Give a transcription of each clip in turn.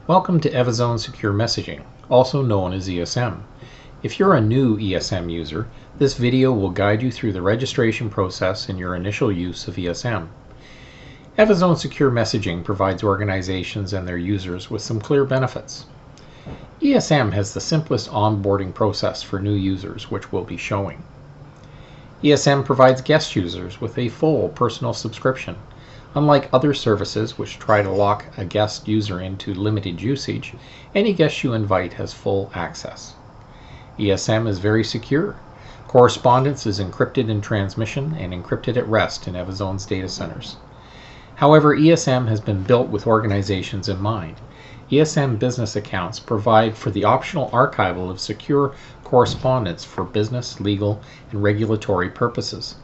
Welcome to Evizone Secure Messaging, also known as ESM. If you're a new ESM user, this video will guide you through the registration process in your initial use of ESM. Evizone Secure Messaging provides organizations and their users with some clear benefits. ESM has the simplest onboarding process for new users, which we'll be showing. ESM provides guest users with a full personal subscription. Unlike other services which try to lock a guest user into limited usage, any guest you invite has full access. ESM is very secure. Correspondence is encrypted in transmission and encrypted at rest in Evizone's data centers. However, ESM has been built with organizations in mind. ESM business accounts provide for the optional archival of secure correspondence for business, legal, and regulatory purposes.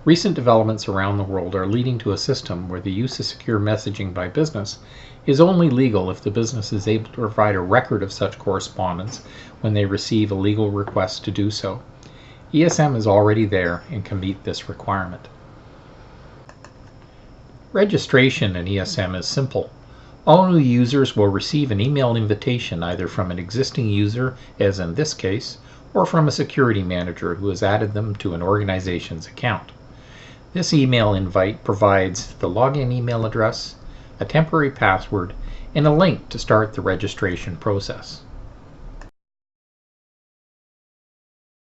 Recent developments around the world are leading to a system where the use of secure messaging by business is only legal if the business is able to provide a record of such correspondence when they receive a legal request to do so. ESM is already there and can meet this requirement. Registration in ESM is simple. All new users will receive an email invitation either from an existing user, as in this case, or from a security manager who has added them to an organization's account. This email invite provides the login email address, a temporary password, and a link to start the registration process.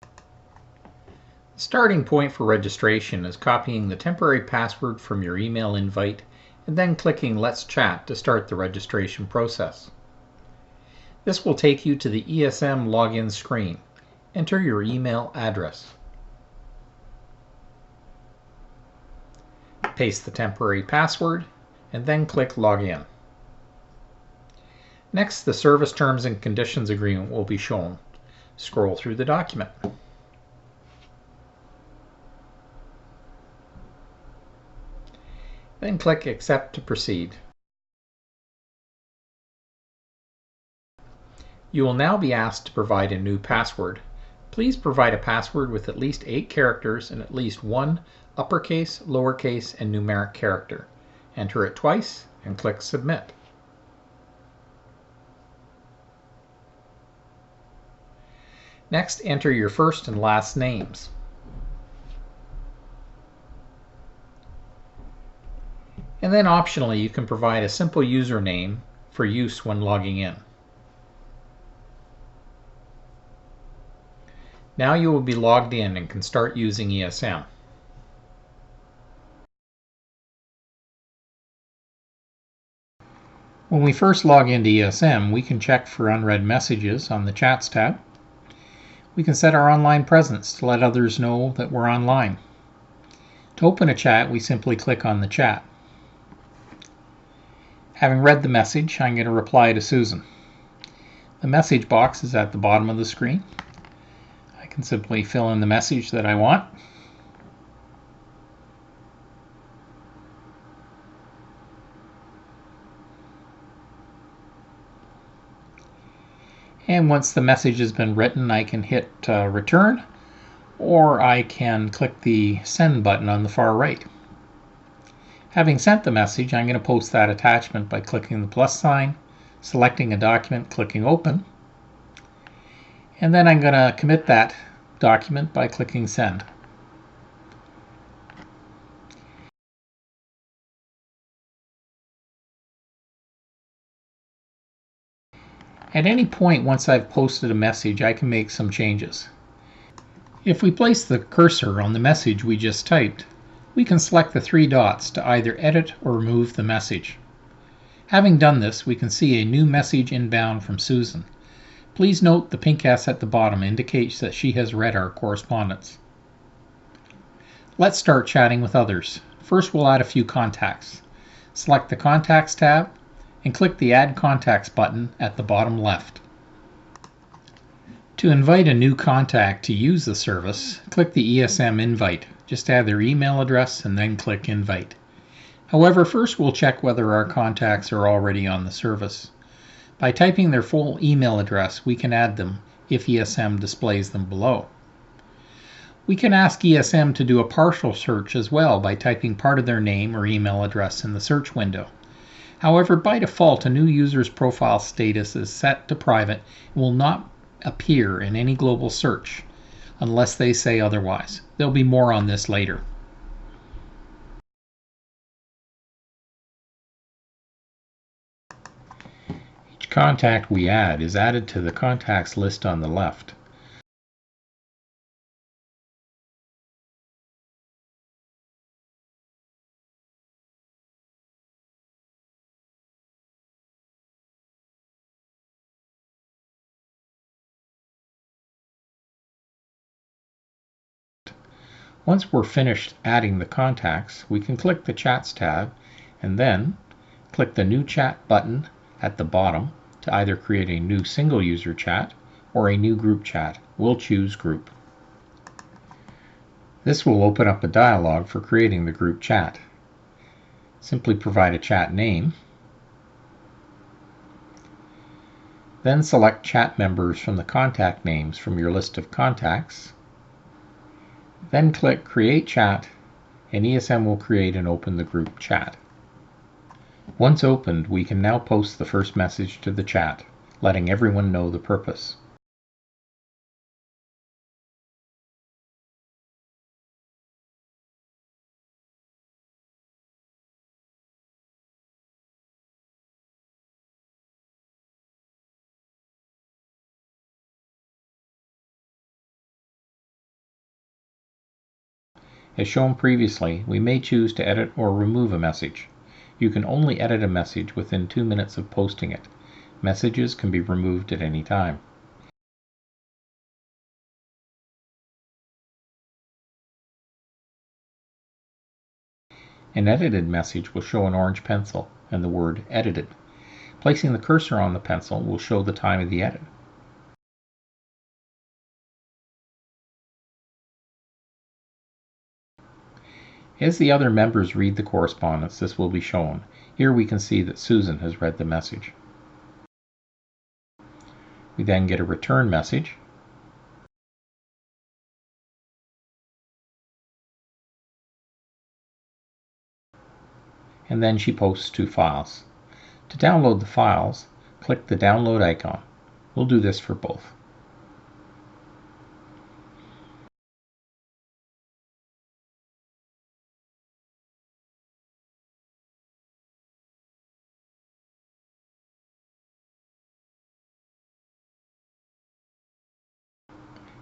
The starting point for registration is copying the temporary password from your email invite and then clicking Let's Chat to start the registration process. This will take you to the ESM login screen. Enter your email address. Paste the temporary password and then click Login. Next, the Service Terms and Conditions Agreement will be shown. Scroll through the document. Then click Accept to proceed. You will now be asked to provide a new password. Please provide a password with at least 8 characters and at least one uppercase, lowercase, and numeric character. Enter it twice and click Submit. Next, enter your first and last names. And then optionally, you can provide a simple username for use when logging in. Now you will be logged in and can start using ESM. When we first log into ESM, we can check for unread messages on the Chats tab. We can set our online presence to let others know that we're online. To open a chat, we simply click on the chat. Having read the message, I'm going to reply to Susan. The message box is at the bottom of the screen. I can simply fill in the message that I want. And once the message has been written, I can hit return, or I can click the send button on the far right. Having sent the message, I'm going to post that attachment by clicking the plus sign, selecting a document, clicking open, and then I'm going to commit that document by clicking send. At any point once I've posted a message, I can make some changes. If we place the cursor on the message we just typed, we can select the 3 dots to either edit or remove the message. Having done this, we can see a new message inbound from Susan. Please note the pink S at the bottom indicates that she has read our correspondence. Let's start chatting with others. First, we'll add a few contacts. Select the Contacts tab and click the Add Contacts button at the bottom left. To invite a new contact to use the service, click the ESM invite. Just add their email address and then click Invite. However, first we'll check whether our contacts are already on the service. By typing their full email address, we can add them if ESM displays them below. We can ask ESM to do a partial search as well by typing part of their name or email address in the search window. However, by default, a new user's profile status is set to private and will not appear in any global search unless they say otherwise. There'll be more on this later. Each contact we add is added to the contacts list on the left. Once we're finished adding the contacts, we can click the Chats tab and then click the New Chat button at the bottom to either create a new single user chat or a new group chat. We'll choose Group. This will open up a dialog for creating the group chat. Simply provide a chat name, then select chat members from the contact names from your list of contacts. Then click Create Chat, and ESM will create and open the group chat. Once opened, we can now post the first message to the chat, letting everyone know the purpose. As shown previously, we may choose to edit or remove a message. You can only edit a message within 2 minutes of posting it. Messages can be removed at any time. An edited message will show an orange pencil and the word Edited. Placing the cursor on the pencil will show the time of the edit. As the other members read the correspondence, this will be shown. Here we can see that Susan has read the message. We then get a return message. And then she posts 2 files. To download the files, click the download icon. We'll do this for both.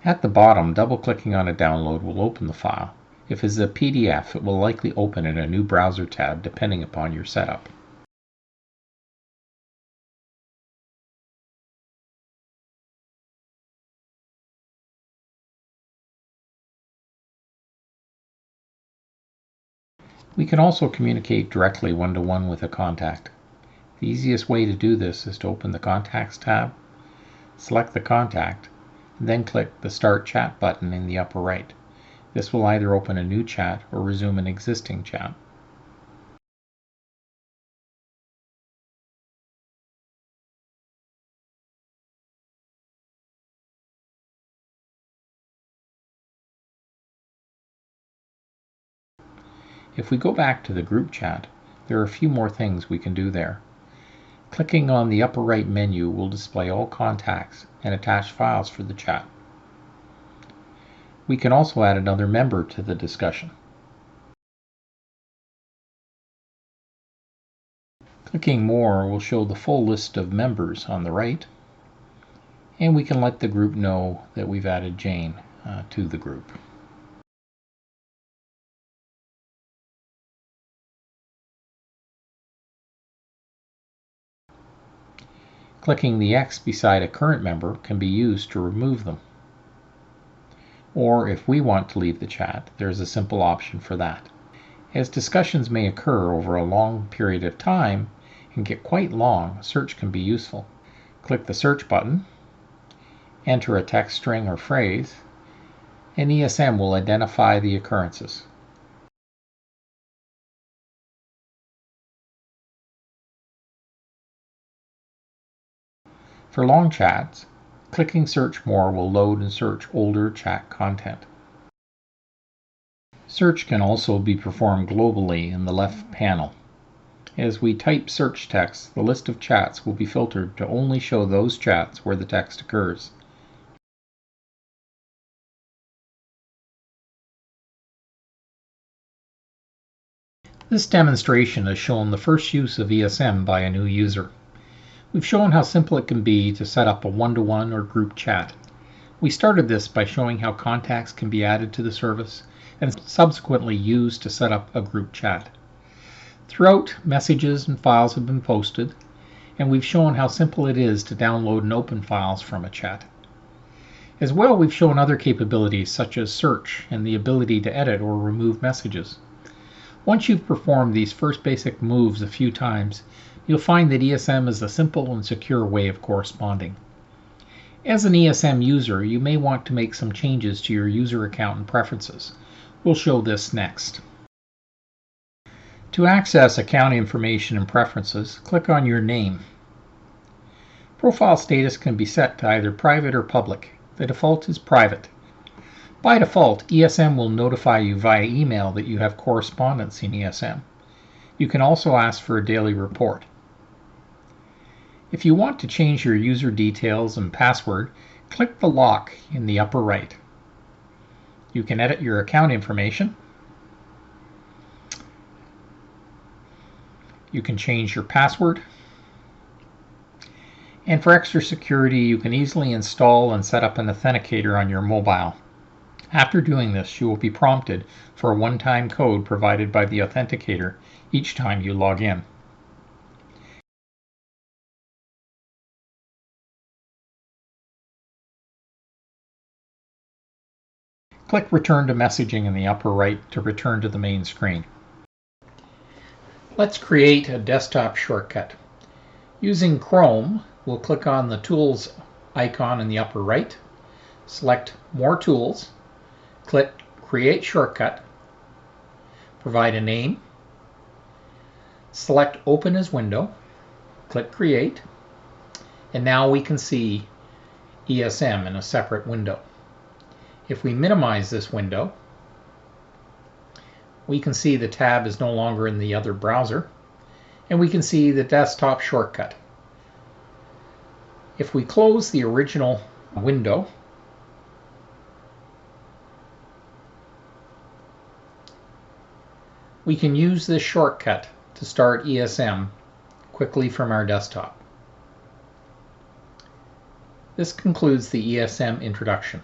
At the bottom, double-clicking on a download will open the file. If it's a PDF, it will likely open in a new browser tab depending upon your setup. We can also communicate directly one-to-one with a contact. The easiest way to do this is to open the Contacts tab, select the contact, and then click the Start Chat button in the upper right. This will either open a new chat or resume an existing chat. If we go back to the group chat, there are a few more things we can do there. Clicking on the upper right menu will display all contacts and attach files for the chat. We can also add another member to the discussion. Clicking More will show the full list of members on the right, and we can let the group know that we've added Jane to the group. Clicking the X beside a current member can be used to remove them. Or if we want to leave the chat, there's a simple option for that. As discussions may occur over a long period of time and get quite long, search can be useful. Click the search button, enter a text string or phrase, and ESM will identify the occurrences. For long chats, clicking Search More will load and search older chat content. Search can also be performed globally in the left panel. As we type search text, the list of chats will be filtered to only show those chats where the text occurs. This demonstration has shown the first use of ESM by a new user. We've shown how simple it can be to set up a one-to-one or group chat. We started this by showing how contacts can be added to the service and subsequently used to set up a group chat. Throughout, messages and files have been posted, and we've shown how simple it is to download and open files from a chat. As well, we've shown other capabilities such as search and the ability to edit or remove messages. Once you've performed these first basic moves a few times, you'll find that ESM is a simple and secure way of corresponding. As an ESM user, you may want to make some changes to your user account and preferences. We'll show this next. To access account information and preferences, click on your name. Profile status can be set to either private or public. The default is private. By default, ESM will notify you via email that you have correspondence in ESM. You can also ask for a daily report. If you want to change your user details and password, click the lock in the upper right. You can edit your account information. You can change your password. And for extra security, you can easily install and set up an authenticator on your mobile. After doing this, you will be prompted for a one-time code provided by the authenticator each time you log in. Click Return to Messaging in the upper right to return to the main screen. Let's create a desktop shortcut. Using Chrome, we'll click on the Tools icon in the upper right, select More Tools, click Create Shortcut, provide a name, select Open as Window, click Create, and now we can see ESM in a separate window. If we minimize this window, we can see the tab is no longer in the other browser, and we can see the desktop shortcut. If we close the original window, we can use this shortcut to start ESM quickly from our desktop. This concludes the ESM introduction.